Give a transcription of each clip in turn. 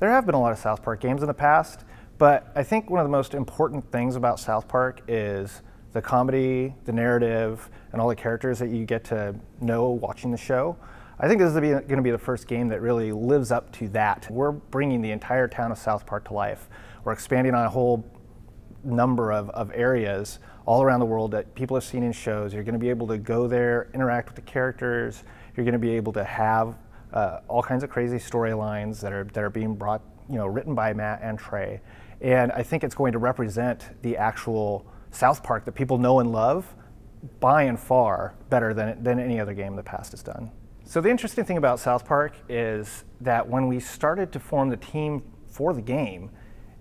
There have been a lot of South Park games in the past, but I think one of the most important things about South Park is the comedy, the narrative, and all the characters that you get to know watching the show. I think this is going to be the first game that really lives up to that. We're bringing the entire town of South Park to life. We're expanding on a whole number of areas all around the world that people have seen in shows. You're going to be able to go there, interact with the characters. You're going to be able to have all kinds of crazy storylines that are being brought, written by Matt and Trey. And I think it's going to represent the actual South Park that people know and love by and far better than any other game in the past has done. So the interesting thing about South Park is that when we started to form the team for the game,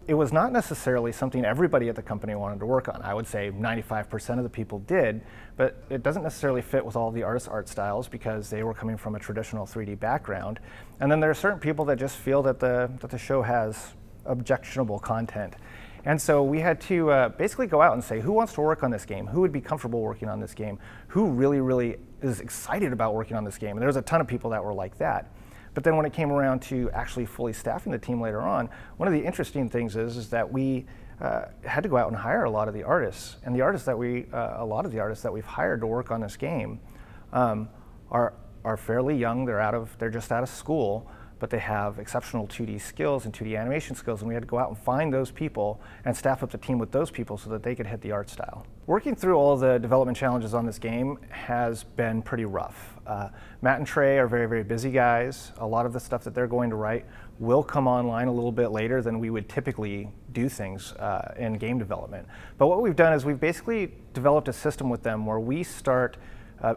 it was not necessarily something everybody at the company wanted to work on. I would say 95% of the people did, but it doesn't necessarily fit with all the artists' art styles because they were coming from a traditional 3D background. And then there are certain people that just feel that the show has objectionable content. And so we had to basically go out and say, who wants to work on this game? Who would be comfortable working on this game? Who really, really is excited about working on this game? And there's a ton of people that were like that. But then when it came around to actually fully staffing the team later on, one of the interesting things is that we had to go out and hire a lot of the artists. And the artists that a lot of the artists that we've hired to work on this game are fairly young. They're just out of school, but they have exceptional 2D skills and 2D animation skills, and we had to go out and find those people and staff up the team with those people so that they could hit the art style. Working through all the development challenges on this game has been pretty rough. Matt and Trey are very, very busy guys. A lot of the stuff that they're going to write will come online a little bit later than we would typically do things in game development. But what we've done is we've basically developed a system with them where we start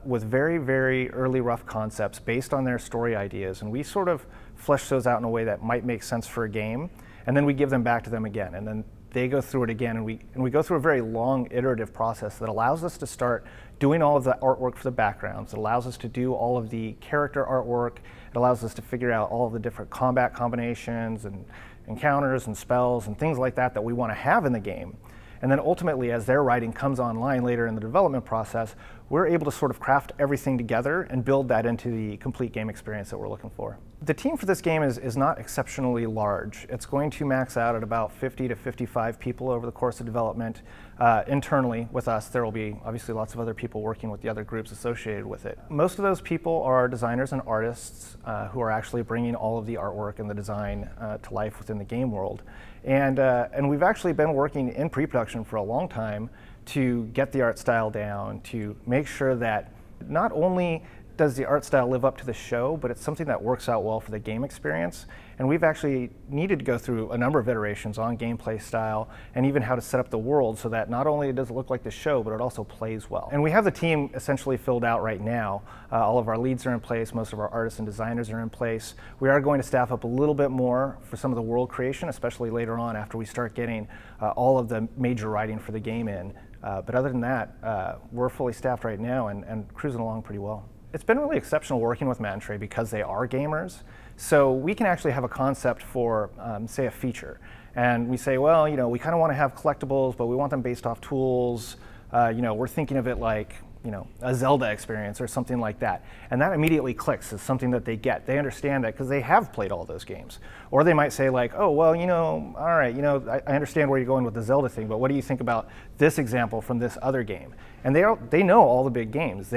with very, very early rough concepts based on their story ideas, and we sort of flesh those out in a way that might make sense for a game, and then we give them back to them again, and then they go through it again, and we go through a very long iterative process that allows us to start doing all of the artwork for the backgrounds. It allows us to do all of the character artwork. It allows us to figure out all of the different combat combinations and encounters and spells and things like that we want to have in the game. And then ultimately, as their writing comes online later in the development process, we're able to sort of craft everything together and build that into the complete game experience that we're looking for. The team for this game is not exceptionally large. It's going to max out at about 50 to 55 people over the course of development. Internally with us, there will be obviously lots of other people working with the other groups associated with it. Most of those people are designers and artists who are actually bringing all of the artwork and the design to life within the game world. And we've actually been working in pre-production for a long time to get the art style down, to make sure that not only does the art style live up to the show, but it's something that works out well for the game experience. And we've actually needed to go through a number of iterations on gameplay style and even how to set up the world so that not only does it look like the show, but it also plays well. And we have the team essentially filled out right now. All of our leads are in place, most of our artists and designers are in place. We are going to staff up a little bit more for some of the world creation, especially later on after we start getting all of the major writing for the game in. But other than that, we're fully staffed right now and cruising along pretty well. It's been really exceptional working with Matt and Trey because they are gamers. So we can actually have a concept for, say, a feature. And we say, well, we kind of want to have collectibles, but we want them based off tools. We're thinking of it like, a Zelda experience or something like that. And that immediately clicks as something that they get. They understand that because they have played all those games. Or they might say like, oh, well, all right, I understand where you're going with the Zelda thing, but what do you think about this example from this other game? And they know all the big games.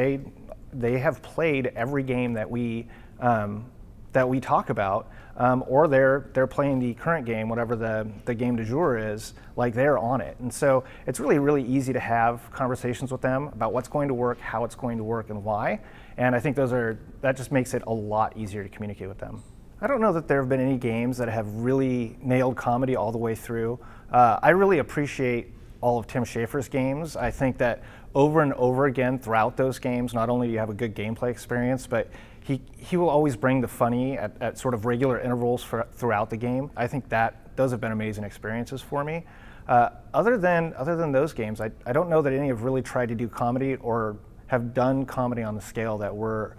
They have played every game that we talk about, or they're playing the current game, whatever the game du jour is, like they're on it. And so it's really, really easy to have conversations with them about what's going to work, how it's going to work, and why. And I think that just makes it a lot easier to communicate with them. I don't know that there have been any games that have really nailed comedy all the way through. I really appreciate all of Tim Schafer's games. I think that over and over again throughout those games, not only do you have a good gameplay experience, but he will always bring the funny at sort of regular intervals throughout the game. I think those have been amazing experiences for me. Other than those games, I don't know that any have really tried to do comedy or have done comedy on the scale that we're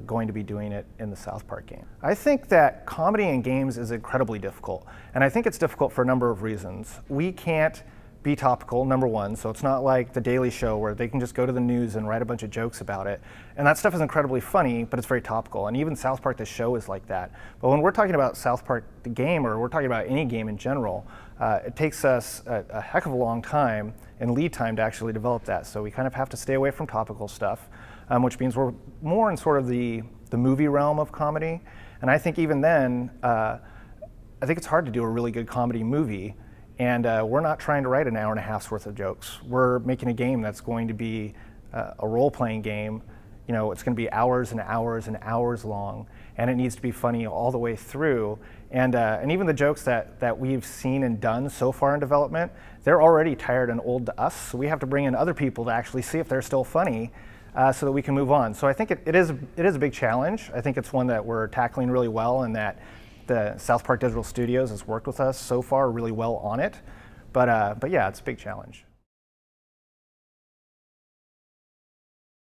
going to be doing it in the South Park game. I think that comedy in games is incredibly difficult, and I think it's difficult for a number of reasons. We can't be topical, number one. So it's not like The Daily Show where they can just go to the news and write a bunch of jokes about it. And that stuff is incredibly funny, but it's very topical. And even South Park, the show, is like that. But when we're talking about South Park, the game, or we're talking about any game in general, it takes us a heck of a long time and lead time to actually develop that. So we kind of have to stay away from topical stuff, which means we're more in sort of the movie realm of comedy. And I think even then, I think it's hard to do a really good comedy movie. And we're not trying to write an hour and a half's worth of jokes. We're making a game that's going to be a role-playing game. You know, it's going to be hours and hours and hours long, and it needs to be funny all the way through. And even the jokes that we've seen and done so far in development, they're already tired and old to us. So we have to bring in other people to actually see if they're still funny, so that we can move on. So I think it is a big challenge. I think it's one that we're tackling really well, and that the South Park Digital Studios has worked with us so far really well on it, but yeah, it's a big challenge.